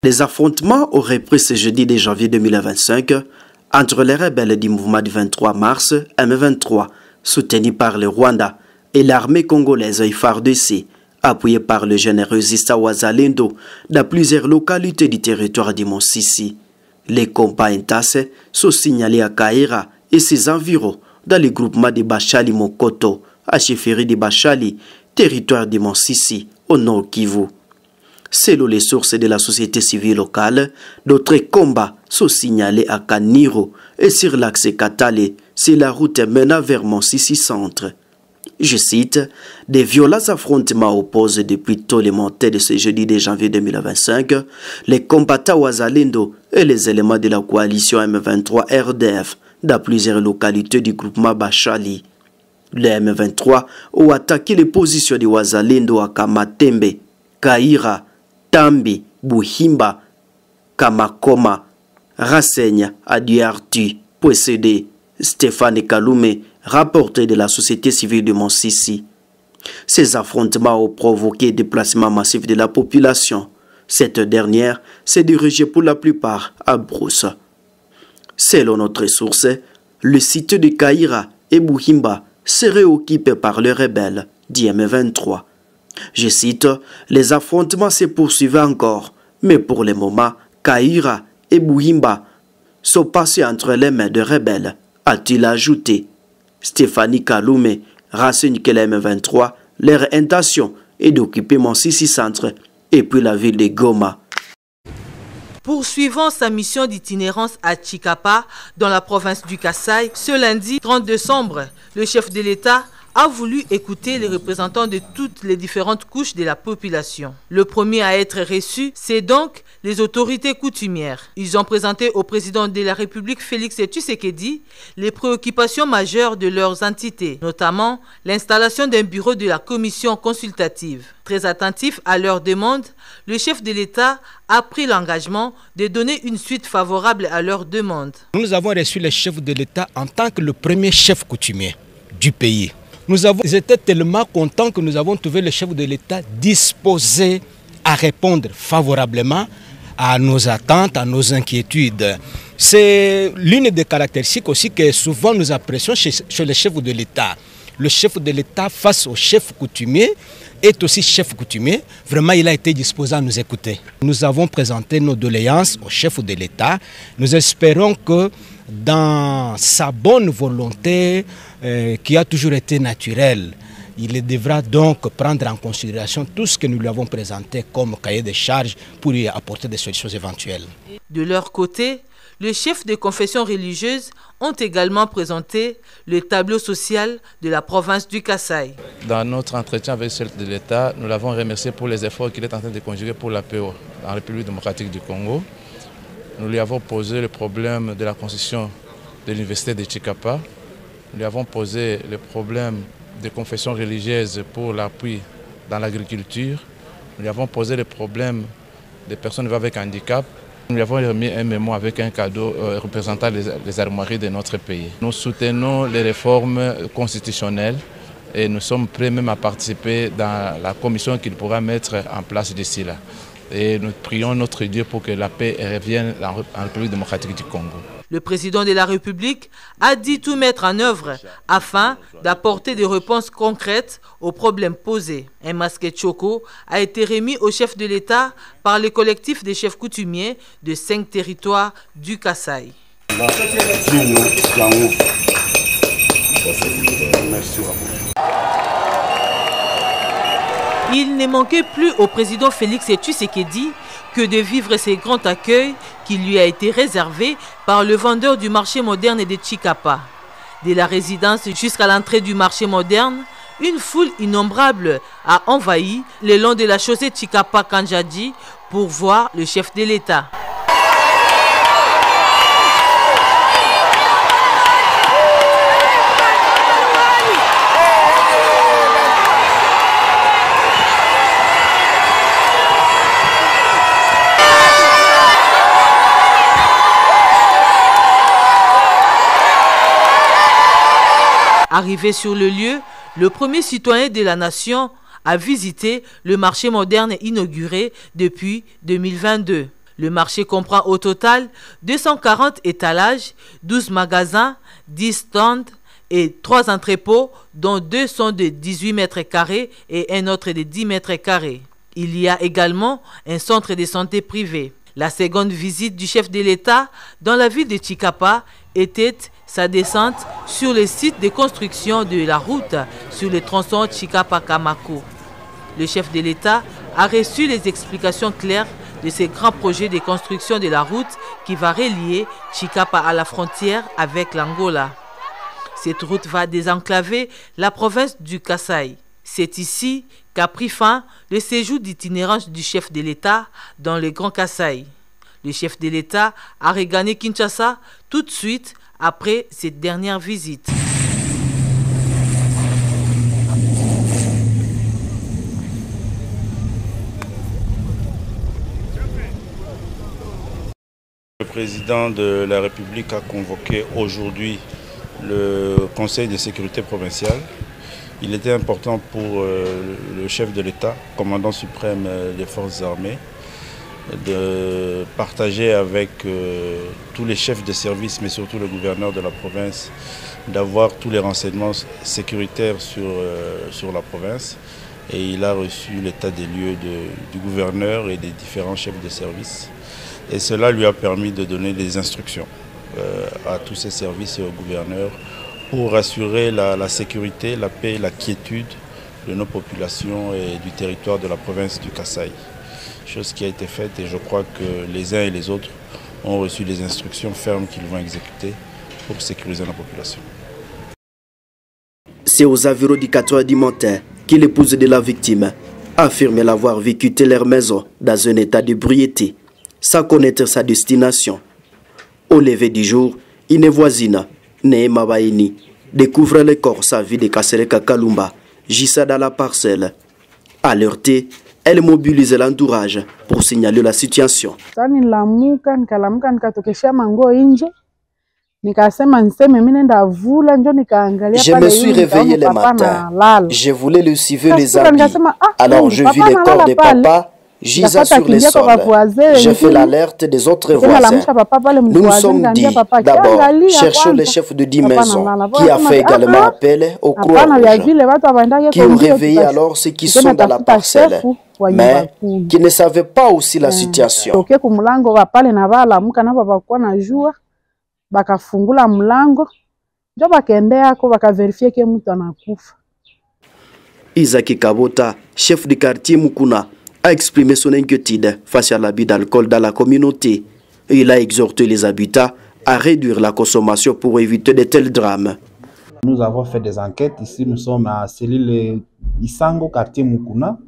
Les affrontements auraient pris ce jeudi de janvier 2025 entre les rebelles du mouvement du 23 mars, M23, soutenus par le Rwanda, et l'armée congolaise FARDC, appuyée par le général Zista Wazalendo dans plusieurs localités du territoire du Mont Sissi. Les combats intenses sont signalés à Kaira et ses environs dans le groupement de Bachali Mokoto, à chefferie de Bachali, territoire du Mont Sissi, au nord Kivu. Selon les sources de la société civile locale, d'autres combats sont signalés à Kaniro et sur l'axe Katale, c'est la route menant vers Mont Sissi Centre. Je cite, « Des violents affrontements opposent depuis tôt les montées de ce jeudi de janvier 2025 les combattants Wazalendo et les éléments de la coalition M23 RDF dans plusieurs localités du groupement Bachali. Les M23 ont attaqué les positions de Wazalendo à Kamatembe, Kaira, Tambi, Buhimba, Kamakoma, Rasenya, Adiartu, Pouessede, Stéphane Kalume, rapporté de la société civile de Mont Sissi. Ces affrontements ont provoqué des déplacements massifs de la population. Cette dernière s'est dirigée pour la plupart à Brousse. Selon notre source, le site de Kaira et Buhimba serait occupé par les rebelles d'IM23. Je cite, « Les affrontements se poursuivent encore, mais pour le moment, Kaira et Buhimba sont passés entre les mains de rebelles », a-t-il ajouté. Stéphanie Kalume renseigne que les M23, leur intention est d'occuper Mont Sissi Centre et puis la ville de Goma. Poursuivant sa mission d'itinérance à Chikapa, dans la province du Kasaï, ce lundi 30 décembre, le chef de l'État a voulu écouter les représentants de toutes les différentes couches de la population. Le premier à être reçu, c'est donc les autorités coutumières. Ils ont présenté au président de la République, Félix Tshisekedi, les préoccupations majeures de leurs entités, notamment l'installation d'un bureau de la commission consultative. Très attentif à leurs demandes, le chef de l'État a pris l'engagement de donner une suite favorable à leurs demandes. Nous avons reçu le chef de l'État en tant que le premier chef coutumier du pays. Nous étions tellement contents que nous avons trouvé le chef de l'État disposé à répondre favorablement à nos attentes, à nos inquiétudes. C'est l'une des caractéristiques aussi que souvent nous apprécions chez le chef de l'État. Le chef de l'État face au chef coutumier est aussi chef coutumier. Vraiment, il a été disposé à nous écouter. Nous avons présenté nos doléances au chef de l'État. Nous espérons que dans sa bonne volonté, qui a toujours été naturelle, il devra donc prendre en considération tout ce que nous lui avons présenté comme cahier de charges pour y apporter des solutions éventuelles. De leur côté, les chefs de confessions religieuses ont également présenté le tableau social de la province du Kasaï. Dans notre entretien avec le chef de l'État, nous l'avons remercié pour les efforts qu'il est en train de conjuguer pour la paix en République démocratique du Congo. Nous lui avons posé le problème de la construction de l'université de Chikapa. Nous lui avons posé le problème des confessions religieuses pour l'appui dans l'agriculture. Nous lui avons posé le problème des personnes vivant avec handicap. Nous lui avons remis un mémo avec un cadeau représentant les armoiries de notre pays. Nous soutenons les réformes constitutionnelles et nous sommes prêts même à participer dans la commission qu'il pourra mettre en place d'ici là. Et nous prions notre Dieu pour que la paix revienne en République démocratique du Congo. Le président de la République a dit tout mettre en œuvre afin d'apporter des réponses concrètes aux problèmes posés. Un masque choco a été remis au chef de l'État par le collectif des chefs coutumiers de 5 territoires du Kasaï. Il ne manquait plus au président Félix Tshisekedi que de vivre ces grands accueils qui lui a été réservé par le vendeur du marché moderne de Chikapa. De la résidence jusqu'à l'entrée du marché moderne, une foule innombrable a envahi le long de la chaussée Chikapa-Kanjadi pour voir le chef de l'État. Arrivé sur le lieu, le premier citoyen de la nation a visité le marché moderne inauguré depuis 2022. Le marché comprend au total 240 étalages, 12 magasins, 10 stands et 3 entrepôts, dont 2 sont de 18 mètres carrés et un autre de 10 mètres carrés. Il y a également un centre de santé privé. La seconde visite du chef de l'État dans la ville de Chikapa était sa descente sur le site de construction de la route sur le tronçon Chikapa-Kamako. Le chef de l'État a reçu les explications claires de ces grands projets de construction de la route qui va relier Chikapa à la frontière avec l'Angola. Cette route va désenclaver la province du Kasaï. C'est ici qu'a pris fin le séjour d'itinérance du chef de l'État dans le Grand Kasaï. Le chef de l'État a regagné Kinshasa tout de suite après cette dernière visite. Le président de la République a convoqué aujourd'hui le Conseil de sécurité provincial. Il était important pour le chef de l'État, commandant suprême des forces armées, de partager avec tous les chefs de service, mais surtout le gouverneur de la province, d'avoir tous les renseignements sécuritaires sur la province. Et il a reçu l'état des lieux du gouverneur et des différents chefs de service. Et cela lui a permis de donner des instructions à tous ces services et au gouverneur pour assurer la sécurité, la paix et la quiétude de nos populations et du territoire de la province du Kasaï. Chose qui a été faite et je crois que les uns et les autres ont reçu des instructions fermes qu'ils vont exécuter pour sécuriser la population. C'est aux environs du 4 du matin que l'épouse de la victime a affirmé l'avoir vu quitter leur maison dans un état d'ébriété, sans connaître sa destination. Au lever du jour, une voisine, Neema Baini, découvre le corps sans vie de Kasereka Kalumba, gissant dans la parcelle. Alertée, elle mobilise l'entourage pour signaler la situation. Je me suis réveillé le matin. Je voulais le suivre les habits. Alors je vis le corps de papa gisant sur le sol. J'ai fait l'alerte des autres voisins. Nous nous sommes dit, d'abord, cherchons le chef de 10 maisons, qui a fait également appel au Croix-Rouge, qui ont réveillé alors ceux qui sont dans la parcelle, mais qui ne savaient pas aussi la situation. Isaki Kabota, chef du quartier Mukuna, a exprimé son inquiétude face à l'abus d'alcool dans la communauté. Il a exhorté les habitants à réduire la consommation pour éviter de tels drames. Nous avons fait des enquêtes. Ici, nous sommes à cellule Isango, quartier Mukuna.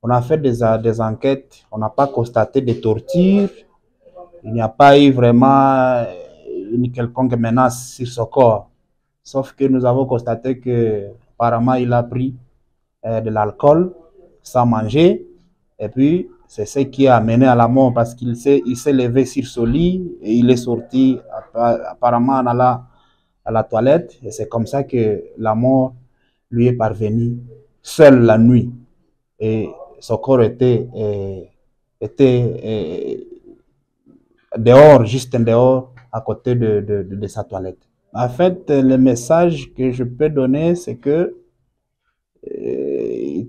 On a fait des enquêtes. On n'a pas constaté de torture. Il n'y a pas eu vraiment une quelconque menace sur ce corps. Sauf que nous avons constaté que apparemment il a pris de l'alcool sans manger. Et puis, c'est ce qui a amené à la mort parce qu'il s'est levé sur son lit et il est sorti apparemment en allant à la toilette. Et c'est comme ça que la mort lui est parvenue seule la nuit. Et son corps était dehors, juste dehors, à côté de sa toilette. En fait, le message que je peux donner, c'est que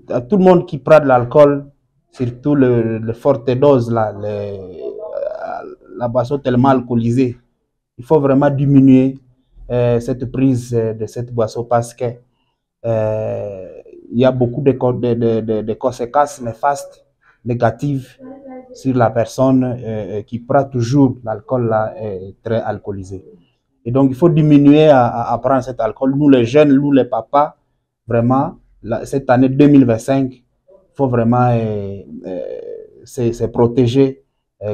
à tout le monde qui prend de l'alcool, surtout le forte dose, la boisson tellement alcoolisée, il faut vraiment diminuer cette prise de cette boisson parce que il y a beaucoup de conséquences néfastes, négatives sur la personne qui prend toujours l'alcool très alcoolisé. Et donc, il faut diminuer à prendre cet alcool. Nous, les jeunes, nous, les papas, vraiment, cette année 2025, il faut vraiment se protéger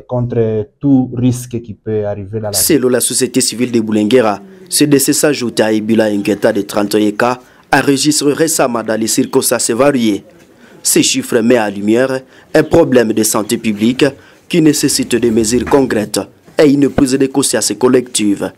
contre tout risque qui peut arriver dans la vie. Selon la société civile de Boulenguera, ce décès s'ajoute à Ibula Ingeta de 31 cas enregistré récemment dans les circonstances variées. Ces chiffres mettent à lumière un problème de santé publique qui nécessite des mesures concrètes et une prise de conscience collective.